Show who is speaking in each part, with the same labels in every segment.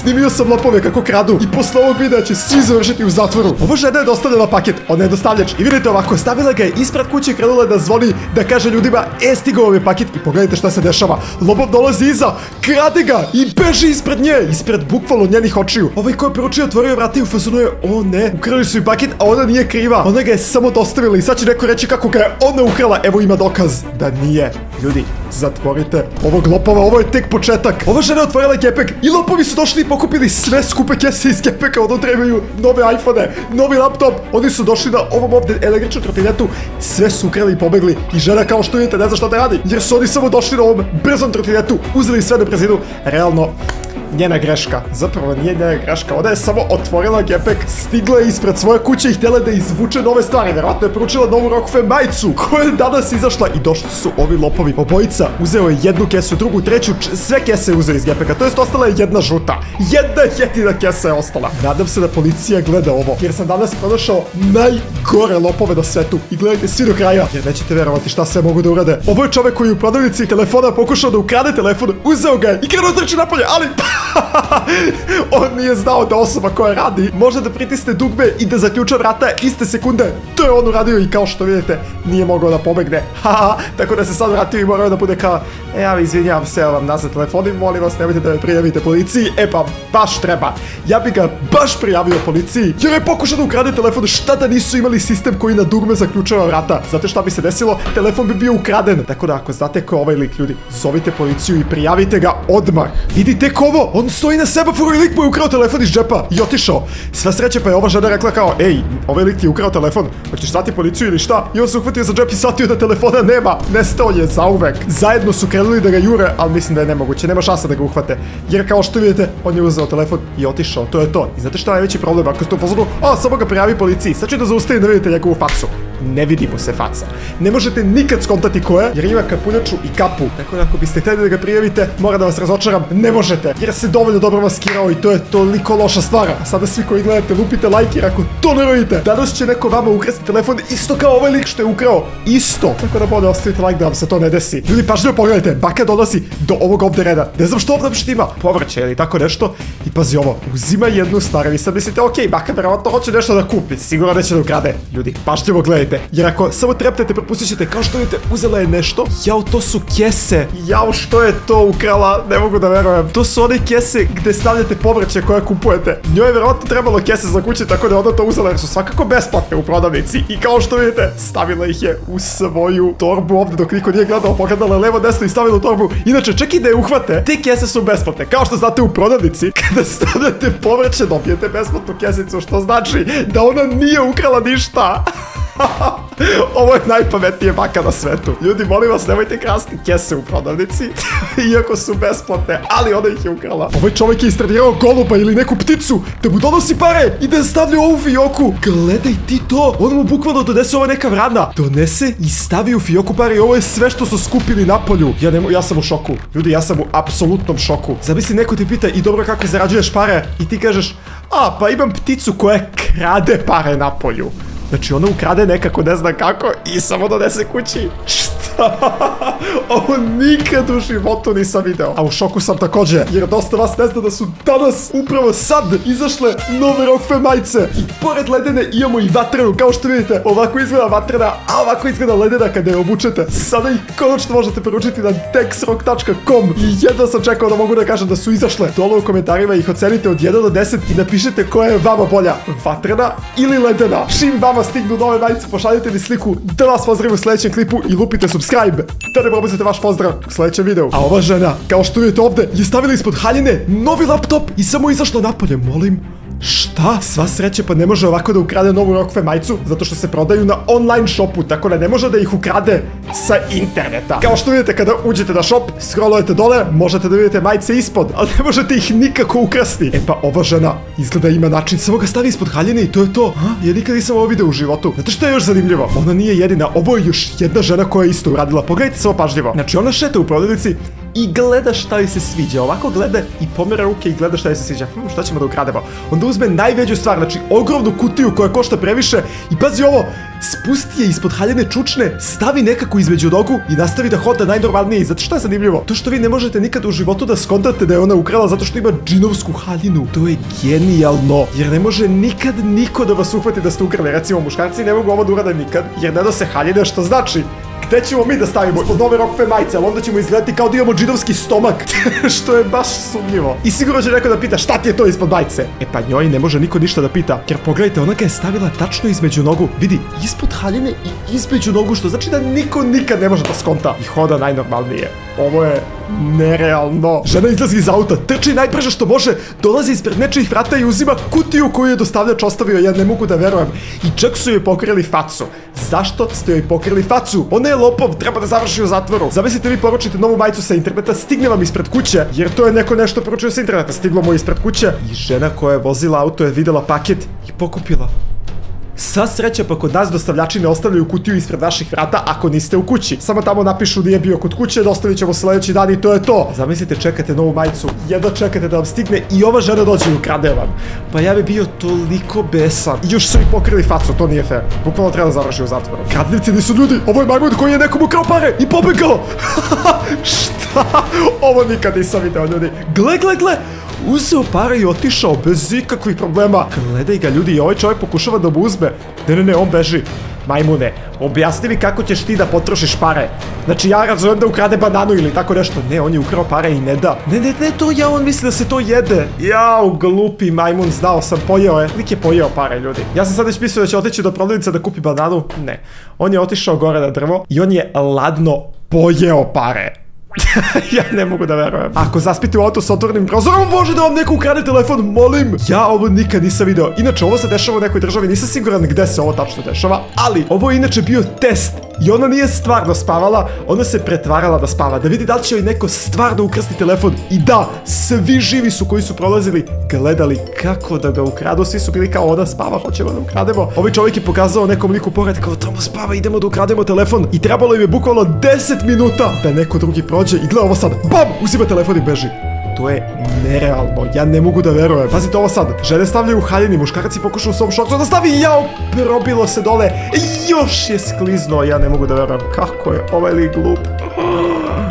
Speaker 1: Snimio sam lopove kako kradu i posle ovog videa će svi završiti u zatvoru. Ova žena je dostavljala paket, ona je dostavljač i vidite ovako, stavila ga je ispred kuće i krenula da zvoni, da kaže ljudima, stigao vam je paket i pogledajte šta se dešava. Lopov dolazi iza, krade ga i beži ispred nje, ispred bukvalno njenih očiju. Ovaj ko je poručio otvorio vrata i u fazonu je, o ne, ukrali su i paket, a ona nije kriva. Ona ga je samo dostavila i sad će neko reći kako ga je ona ukrala. Evo ima dokaz da nije. Ljudi, zatvorite ovog lopova, ovo je tek početak. Ova žena je otvorila kepek i lopovi su došli i pokupili sve skupe kese iz kepeka. Ono trebaju nove iPhone-e, novi laptop. Oni su došli na ovom ovdje električnom trotinetu, sve su ukrali i pobegli. I žena, kao što vidite, ne zna šta da radi, jer su oni samo došli na ovom brzom trotinetu, uzeli sve na brzinu. Realno, njena greška. Zapravo nije njena greška, ona je samo otvorila kepek, stigla je ispred svoje kuće i htjela da izvuče nove stvari. Verovatno je poručila novu Rockfe majicu koja je danas izašla i došli su ovi lopovi. Obojica uzeo je jednu kesu, drugu, treću, sve kese uzeo iz kepeka, to jest ostala je jedna žuta. Jedna jedina kesa je ostala. Nadam se da policija gleda ovo, jer sam danas pronašao najgore lopove na svetu i gledajte svi do kraja, jer nećete verovati šta sve mogu da urade. Ovo je čovek koji je u prodavnici telefona pokušao da ukrade telefon, uzeo ga je i krenuo trči napolje, ali on nije znao da osoba koja radi može da pritisne dugme i da zaključa vrata iste sekunde. To je on uradio i kao što vidite nije mogao da pobegne. Tako da se sad vratio i morao da bude kao, ja izvinjavam se, vam nazad telefon i molim vas nemojte da me prijavite policiji. E pa baš treba. Ja bi ga baš prijavio policiji jer je pokušao da ukrade telefon. Šta da nisu imali sistem koji na dugme zaključava vrata? Znate šta bi se desilo? Telefon bi bio ukraden. Tako da ako znate ko je ovaj lik, ljudi, zovite policiju i prijavite ga odmah. Vidite ko ovo? On stoji na semaforu i lik mu je ukrao telefon iz džepa i otišao. Sva sreća pa je ova žena rekla kao, ej, ovaj lik ti je ukrao telefon, hoćeš zvati policiju ili šta? I on se uhvatio za džep i shvatio da telefona nema. Nestao je zauvek. Zajedno su krenuli da ga jure, ali mislim da je nemoguće, nema šansa da ga uhvate. Jer kao što vidite, on je uzeo telefon i otišao, to je to. I znate šta je najveći problem? Ako ste u fazonu, samo ga prijavi policiji, sad ću da zaustavim da vidite njegovu facu. Ne vidimo se faca. Ne možete nikad skontati ko je, jer ima kapuljaču i kapu. Tako da ako biste htjeli da ga prijavite, mora da vas razočaram, ne možete. Jer se dovoljno dobro maskirao i to je toliko loša stvar. Sada svi koji gledate, lupite like jer ako to ne radite, danas će neko vama ukrasti telefon isto kao ovaj lik što je ukrao. Isto. Tako da bolje ostavite like da vam se to ne desi. Ljudi, pažljivo pogledajte, baka dolazi do ovog ovdje reda. Ne znam što ovdje uopšte ima. Povrće ili tako nešto. I pazi ovo, uzima jednu stvar. Vi sad mislite, okej, baka verovatno hoće nešto da kupi. Sigurno neće da ukrade. Ljudi, pažljivo gledajte. Jer ako samo trepnete, propustit ćete, kao što vidite, uzela je nešto. Jao, to su kese. Jao, što je to ukrala? Ne mogu da verujem. To su one kese gde stavljate povrće koje kupujete. Njoj je verovatno trebalo kese za kuće, tako da je ona to uzela jer su svakako besplatne u prodavnici. I kao što vidite, stavila ih je u svoju torbu ovdje dok niko nije gledao, pogledala je levo desno i stavila u torbu. Inače, čak i da je uhvate, te kese su besplatne. Kao što znate u prodavnici, kada stavljate povrće, dobijete besplatnu kesicu, što znači da ona nije ukrala ništa. Ovo je najpametnije baka na svetu. Ljudi, molim vas, nemojte krasti kese u prodavnici, iako su besplatne, ali ona ih je ukrala. Ovaj čovjek je istrenirao goluba ili neku pticu da mu donosi pare i da stavlja ovu fioku. Gledaj ti to, on mu bukvalno donese ova neka vrana. Donese i stavi u fioku pare i ovo je sve što su skupili napolju. Ja sam u šoku. Ljudi, ja sam u apsolutnom šoku. Zamisli, neko ti pita i dobro kako zarađuješ pare i ti kažeš, pa imam pticu koja krade pare napolju. Znači ona ukrade nekako, ne zna kako, i samo donese kući. Šta? Ovo nikad u životu nisam video. A u šoku sam također, jer dosta vas ne zna da su danas, upravo sad, izašle nove Rockfe majice. I pored ledene imamo i vatrenu, kao što vidite. Ovako izgleda vatrena, a ovako izgleda ledena kada je obučete. Sada ih konačno možete poručiti na texrock.com. I jedva sam čekao da mogu da kažem da su izašle. Dole u komentarima ih ocenite od 1 do 10 i napišite koja je vama bolja, vatrena ili ledena. Čim vama stignu nove majice, pošaljite mi sliku da vas pozdravim u sljedećem klipu i lupite subscribe da ne propustite vaš pozdrav u sljedećem videu. A ova žena, kao što vidite ovdje, je stavila ispod haljine novi laptop i samo izašla napolje. Molim, šta? Sva sreće pa ne može ovako da ukrade novu Rockfe majicu zato što se prodaju na online shopu, tako da ne može da ih ukrade sa interneta. Kao što vidite, kada uđete na shop, scrollujete dole, možete da vidite majice ispod, ali ne možete ih nikako ukrasti. E pa ova žena izgleda ima način, samo ga stavi ispod haljine i to je to. Ja nikad nisam ovo video u životu. Znate što je još zanimljivo? Ona nije jedina, ovo je još jedna žena koja je isto uradila. Pogledajte samo pažljivo. Znači ona šeta u prodavnici i gleda šta joj se sviđa. Ovako gleda i pomera ruke i gleda šta joj se sviđa. Šta ćemo da ukrademo? Onda uzme najveću stvar, znači ogromnu kutiju koja košta previše i pazi ovo, spusti je ispod haljene čučne, stavi nekako između nogu i nastavi da hoda najnormalnije. Zato što je zanimljivo? To što vi ne možete nikad u životu da skontate da je ona ukrala zato što ima džinovsku haljinu. To je genijalno, jer ne može nikad niko da vas uhvati da ste ukrali. Recimo, muškarci ne mogu ovo da urade nikad, jer ne nose haljine, što znači gde ćemo mi da stavimo od nove Rockfe majice, ali onda ćemo izgledati kao da imamo džinovski stomak, što je baš sumnjivo. I sigurno će neko da pita šta ti je to ispod majice. E pa njoj ne može niko ništa da pita, jer pogledajte, ona ga je stavila tačno između nogu, vidi, ispod haljine i između nogu, što znači da niko nikad ne može da skonta i hoda najnormalnije. Ovo je nerealno. Žena izlazi iz auta, trči najbrže što može, dolazi ispred nečijih vrata i uzima kutiju koju je dostavljač ostavio, ja ne mogu da verujem. I čak su joj pokrili facu. Zašto ste joj pokrili facu? Ona je lopov, treba da završi u zatvoru. Zamislite, vi poručite novu majicu sa interneta, stigne vam ispred kuće, jer to je neko nešto poručio sa interneta, stiglo mu ispred kuće. I žena koja je vozila auto je videla paket i pokupila. Sva sreća, pa kod nas dostavljači ne ostavljaju kutiju ispred vaših vrata ako niste u kući. Samo tamo napišu nije bio kod kuće, dostavit ćemo sledeći dan i to je to. Zamislite, čekate novu majicu, jedno čekate da vam stigne i ova žena dođe i ukrade vam. Pa ja bi bio toliko besan. I još su i pokrili facu, to nije fair. Bukvalno treba da završi u zatvoru. Kradljivci nisu ljudi, ovo je majmun koji je nekom ukrao pare i pobegao. Šta? Ovo nikad nisam video, ljudi. Gle. Uzeo pare i otišao bez ikakvih problema. Gledaj ga, ljudi, i ovaj čovjek pokušava da mu uzme. Ne, on beži. Majmune, objasni mi kako ćeš ti da potrošiš pare. Znači, ja razumem da ukrade bananu ili tako nešto. Ne, on je ukrao pare i ne da. Ne, to ja, on misli da se to jede. Jao, glupi majmun, znao sam, pojeo je. Lik je pojeo pare, ljudi. Ja sam sad već mislio da će otići do prodavnice da kupi bananu. Ne. On je otišao gore na drvo i on je ladno pojeo pare. Ja ne mogu da verujem. Ako zaspite u auto s otvorenim prozorom, može da vam neko ukrade telefon, molim. Ja ovo nikad nisam video. Inače, ovo se dešava u nekoj državi, nisam siguran gde se ovo tačno dešava, ali ovo je inače bio test. I ona nije stvarno spavala, ona se pretvarala da spava, da vidi da li će joj neko stvarno ukrasti telefon. I da, svi živi su koji su prolazili, gledali kako da ga ukradu, svi su bili kao ona spava, hoćemo da ukrademo. Ovaj čovjek je pokazao nekom liku pored kao tamo spava, idemo da ukrademo telefon. I trebalo im je bukvalno 10 minuta da neko drugi prođe i gleda ovo sad, bam, uzima telefon i beži. To je nerealno, ja ne mogu da verujem. Pazite ovo sad, žene stavljaju u haljini, muškarac je pokušao u svom šorcu da stavi, jao, probilo se dole, još je skliznuo, ja ne mogu da verujem. Kako je ovaj lik glup.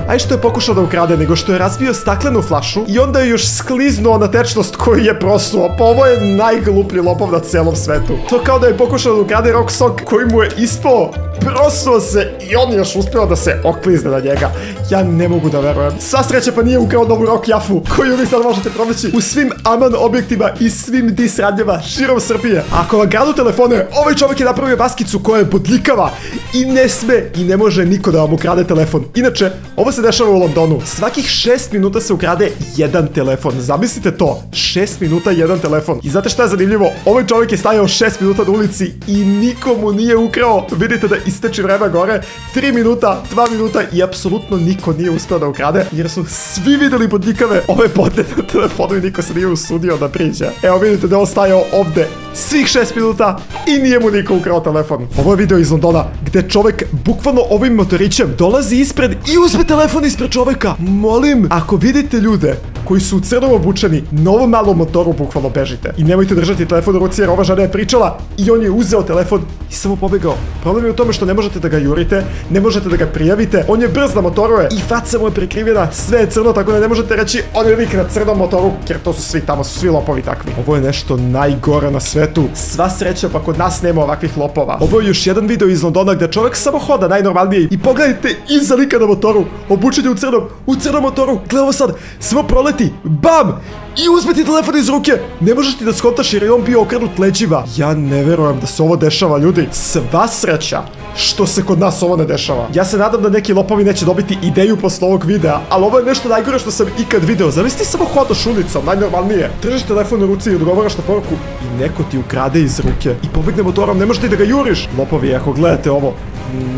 Speaker 1: Aj što je pokušao da ukrade, nego što je razbio staklenu flašu i onda je još skliznuo na tečnost koju je prosuo. Pa ovo je najgluplji lopov na celom svetu. To kao da je pokušao da ukrade rock sok koji mu je ispao, prosuo se i on još uspio da se oklizne na njega. Ja ne mogu da verujem. Sva sreća pa nije ukrao novu rock jafu koju vi sad možete pronaći u svim Aman objektima i svim dis radnjama širom Srbije. Ako vam gradu telefone, ovaj čovjek je napravio maskicu koja je bodljikava i ne sme i ne može niko da vam ukrade telefon. Inače, ovo se dešava u Londonu. Svakih 6 minuta se ukrade jedan telefon. Zamislite to. 6 minuta jedan telefon. I znate šta je zanimljivo? Ovaj čovjek je stajao 6 minuta na ulici i nikomu nije ukrao. Vidite da isteči vreme gore. 3 minuta, 2 minuta i apsolutno niko nije uspio da ukrade. Jer su svi videli bodljikave ove bote na telefonu i niko se nije usudio da priđe. Evo vidite da je on stajao ovde svih 6 minuta i nije mu niko ukrao telefon. Ovo je video iz Londona gde čovjek bukvalno ovim motorićem dolazi ispred i uzme telefon ispred čovjeka. Molim, ako vidite ljude koji su u crnom obučeni, na ovom malom motoru bukvalno bežite. I nemojte držati telefon u ruci jer ova žena je pričala i on je uzeo telefon i samo pobegao. Problem je u tome što ne možete da ga jurite, ne možete da ga prijavite, on je brz na motoru i faca mu je prekrivena, sve je crno, tako da ne možete reći on je lik na crnom motoru, jer to su svi tamo, su svi lopovi takvi. Ovo je nešto najgore na svetu. Sva sreća pa kod nas nema ovakvih lopova. Ovo je još jedan video iz Londona gde čovjek samo hoda najnormalnije i pogledajte iza lika na motoru, obučen je u crnom motoru, gle ovo sad, samo proleti, bam! I uzme ti telefon iz ruke. Ne možeš ti da skontaš jer je on bio okrenut leđima. Ja ne verujem da se ovo dešava, ljudi. Sva sreća što se kod nas ovo ne dešava. Ja se nadam da neki lopovi neće dobiti ideju posle ovog videa, ali ovo je nešto najgore što sam ikad video. Zamisli samo hodaš ulicom, najnormalnije. Držiš telefon u ruci i odgovaraš na poruku i neko ti ukrade iz ruke i pobegne motorom, ne možeš ti da ga juriš. Lopovi, ako gledate ovo,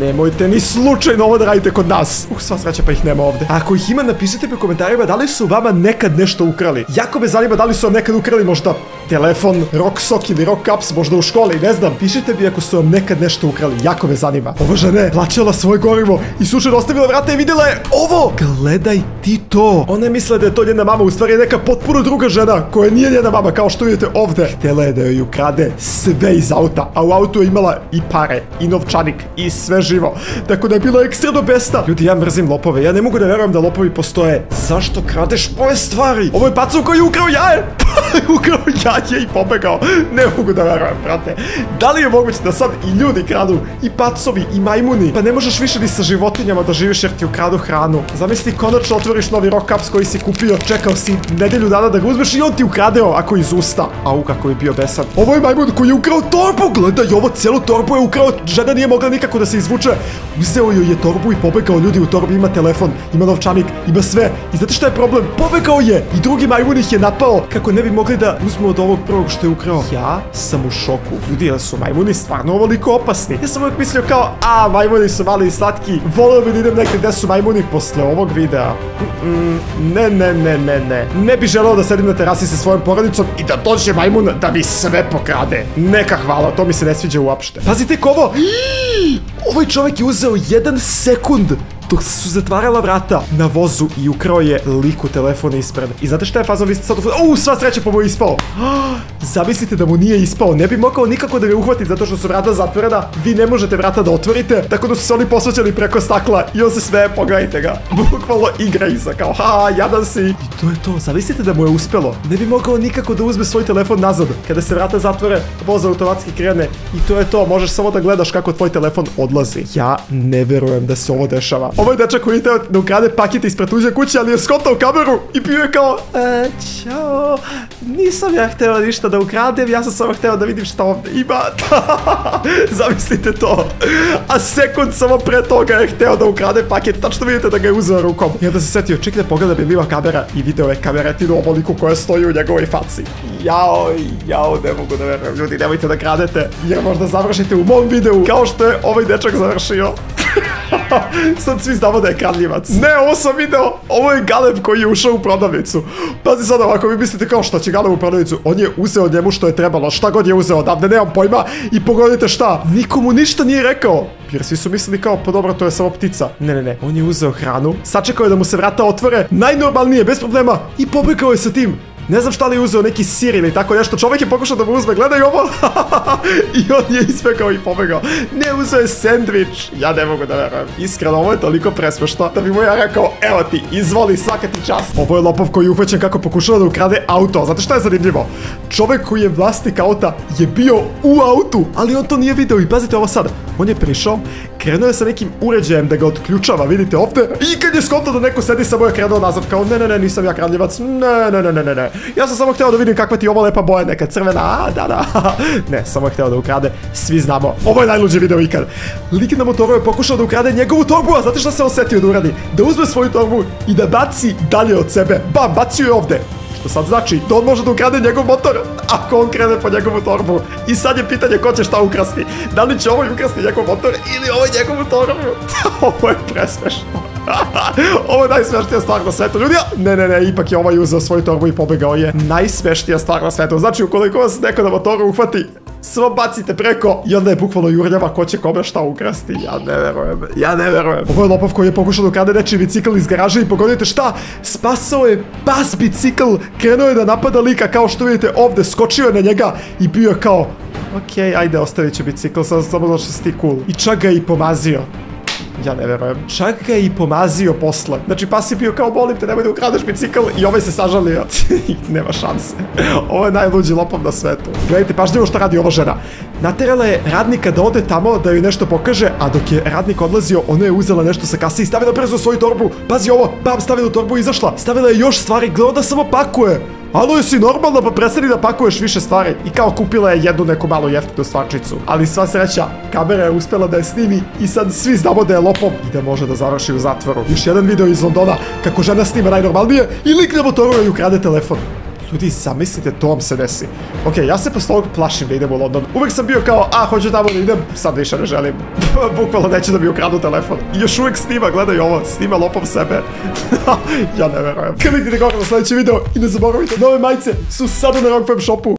Speaker 1: nemojte ni slučajno ovo da radite kod nas. Sva sreća pa ih nema ovde. Ako ih ima, napišite mi u komentarima da li su vama nekad nešto ukrali. Jako me zanima da li su vam nekad ukrali možda telefon, rock sock ili rock caps, možda u školi, ne znam. Pišite mi ako su vam nekad nešto ukrali, jako me zanima. Ova žena je plaćala svoje gorivo i slučajno ostavila vrata i vidjela je ovo. Gledaj ti to. Ona je mislila da je to njena mama, u stvari je neka potpuno druga žena koja nije njena mama, kao što vidite ovde. Htjela je da joj ukrade sve iz auta, a u autu je imala i pare, i novčanik, i sve živo. Tako da je bila ekstremno besna. Ljudi, ja mrzim lopove, ja ne mogu da verujem da lopovi postoje. Zašto kradeš moje stvari? Ovo je pacov koji je ukrao jaje. Ukrao jaje i pobegao. Ne mogu da verujem, brate. Da li je moguće da sad i ljudi kradu, i pacovi, i majmuni? Pa ne možeš više ni sa životinjama da živiš jer ti ukradu hranu. Zamisli, konačno otvoriš novi Rock Ups koji si kupio, čekao si nedelju dana da ga uzmeš i on ti ukradeo ako iz usta. Au, kako je bio besan. Ovo je majmun koji je ukrao torbu. Gledaj, ovo celu torbu je ukrao. Žena nije mogla nikako da se izvuče. Uzeo joj je torbu i pobegao. Ljudi, u torbi ima telefon, ima novčanik, ima sve. I znate šta je problem? Pobegao je. I drugi majmun ih je napao kako ne bi mogli da uzmu od ovog prvog što je ukrao. Ja sam u šoku. Ljudi, jel su majmuni stvarno ovoliko opasni? Ja sam uvijek mislio kao, majmuni su mali i slatki. Voleo bi da idem negdje gde su majmuni posle ovog videa. Ne. Ne bi želeo da sedim na terasi sa svojom porodicom i da dođe majmun da mi sve pokrade. Neka hvala, to mi se ne sviđa uopšte. Pazite ovo! Ovaj čovjek je uzeo 1 sekund dok su zatvarala vrata na vozu i ukrao je liku telefona ispred. I znate šta je fazon, vi ste sad sva sreća pa mu je ispao. Zamislite da mu nije ispao, ne bi mogao nikako da ga uhvati zato što su vrata zatvorena. Vi ne možete vrata da otvorite, tako da su se oni posvađali preko stakla i on se sve, pogledajte ga, bukvalno igra iza, kao jadan si. I to je to, zamislite da mu je uspelo. Ne bi mogao nikako da uzme svoj telefon nazad. Kada se vrata zatvore, voz automatski krene i to je to, možeš samo da gledaš kako tvoj telefon odlazi. Ja ne verujem da se ovo dešava. Ovo je dečak koji je teo da ukrade paket ispred tuđe kuće, ali je skotao kameru i bio je kao ćao, nisam ja hteo ništa da ukradem, ja sam samo hteo da vidim šta ovdje ima. Zamislite to. A sekund samo pre toga je hteo da ukrade paket, tačno vidite da ga je uzeo rukom. I onda se setio, čekaj da pogleda vidljiva kamera i video je kameretinu ovoliku koja stoji u njegovoj faci. Jao, ne mogu da verujem. Ljudi, nemojte da kradete, jer možda završite u mom videu kao što je ovaj dečak završio. Sad svi znamo da je kradljivac. Ne, ovo sam video. Ovo je Galeb koji je ušao u prodavnicu. Pazi sad ovako, vi mislite kao što će Galeb u prodavnicu. On je uzeo njemu što je trebalo. Šta god je uzeo odavde, nemam pojma. I pogledajte šta. Nikomu ništa nije rekao. Jer svi su mislili kao, pa dobro, to je samo ptica. Ne. On je uzeo hranu. Sačekao je da mu se vrata otvore. Najnormalnije, bez problema. I pobegao je sa tim. Ne znam šta li je uzeo, neki sir ili tako nešto. Čovjek je pokušao da mu uzme, gledaj ovo. I on je ispekao i pobegao. Ne, uzeo je sendvič. Ja ne mogu da verujem. Iskreno, ovo je toliko presmešno da bi mu ja rekao, evo ti, izvoli, svaka ti čast. Ovo je lopov koji je uhvaćen kako pokušava da ukrade auto. Znate šta je zanimljivo? Čovjek koji je vlasnik auta je bio u autu, ali on to nije video. I pazite ovo sad. On je prišao, krenuo je sa nekim uređajem da ga otključava, vidite ovdje. I kad je skontao da neko sedi, samo je krenuo nazad kao, ne, nisam ja kradljivac. Ne. Ja sam samo hteo da vidim kakva ti ova lepa boja, neka crvena, da. Ne, samo je hteo da ukrade, svi znamo. Ovo je najluđi video ikad. Lik na motoru je pokušao da ukrade njegovu torbu, a znate šta se osetio da uradi? Da uzme svoju torbu i da baci dalje od sebe. Bam, bacio je ovde. Što sad znači da on može da ukrade njegov motor ako on krene po njegovu torbu. I sad je pitanje ko će šta ukrasti. Da li će ovo ukrasti njegov motor ili ovo njegovu torbu? Ovo je presmešno. Ovo je najsmešnija stvar na svetu. Ljudi, ne, ipak je ovaj uzeo svoju torbu i pobegao je. Najsmešnija stvar na svetu. Znači, ukoliko vas neko na motoru uhvati, samo bacite preko i onda je bukvalno jurnjava ko će kome šta ukrasti. Ja ne verujem. Ovo je lopov koji je pokušao da ukrade nečiji bicikl iz garaže i pogodite šta? Spasao je pas bicikl, krenuo je da napada lika kao što vidite ovde, skočio je na njega i bio je kao, okej, ajde, ostavit ću bicikl, samo zato što si ti cool. I čak ga je i pomazio. Ja ne verujem. Čak ga je i pomazio posle. Znači, pas je bio kao, molim te, nemoj da ukradeš bicikl i ovaj se sažalio. Nema šanse. Ovo je najluđi lopov na svetu. Gledajte, pažljivo šta radi ova žena. Naterala je radnika da ode tamo da joj nešto pokaže, a dok je radnik odlazio, ona je uzela nešto sa kase i stavila brzo u svoju torbu. Pazi ovo, bam, stavila u torbu i izašla. Stavila je još stvari, gleda da samo pakuje. Alo, jesi normalno, pa prestani da pakuješ više stvari. I kao kupila je jednu neku malu jeftinu stvarčicu. Ali sva sreća, kamera je uspela da je snimi i sad svi znamo da je lopov i da može da završi u zatvoru. Još jedan video iz Londona kako žena snima najnormalnije i lik na motoru joj ukrade telefon. Ljudi, zamislite, to vam se desi. Ok, ja se posle ovog plašim da idem u London. Uvek sam bio kao, hoću tamo da idem. Sad više ne želim. Bukvalno neću da mi ukradu telefon. I još uvek snima, gledaj ovo, snima lopov sebe. Ja ne verujem. Kliknite gore na sljedeći video i ne zaboravite, nove majice su sada na Rock Fam shopu.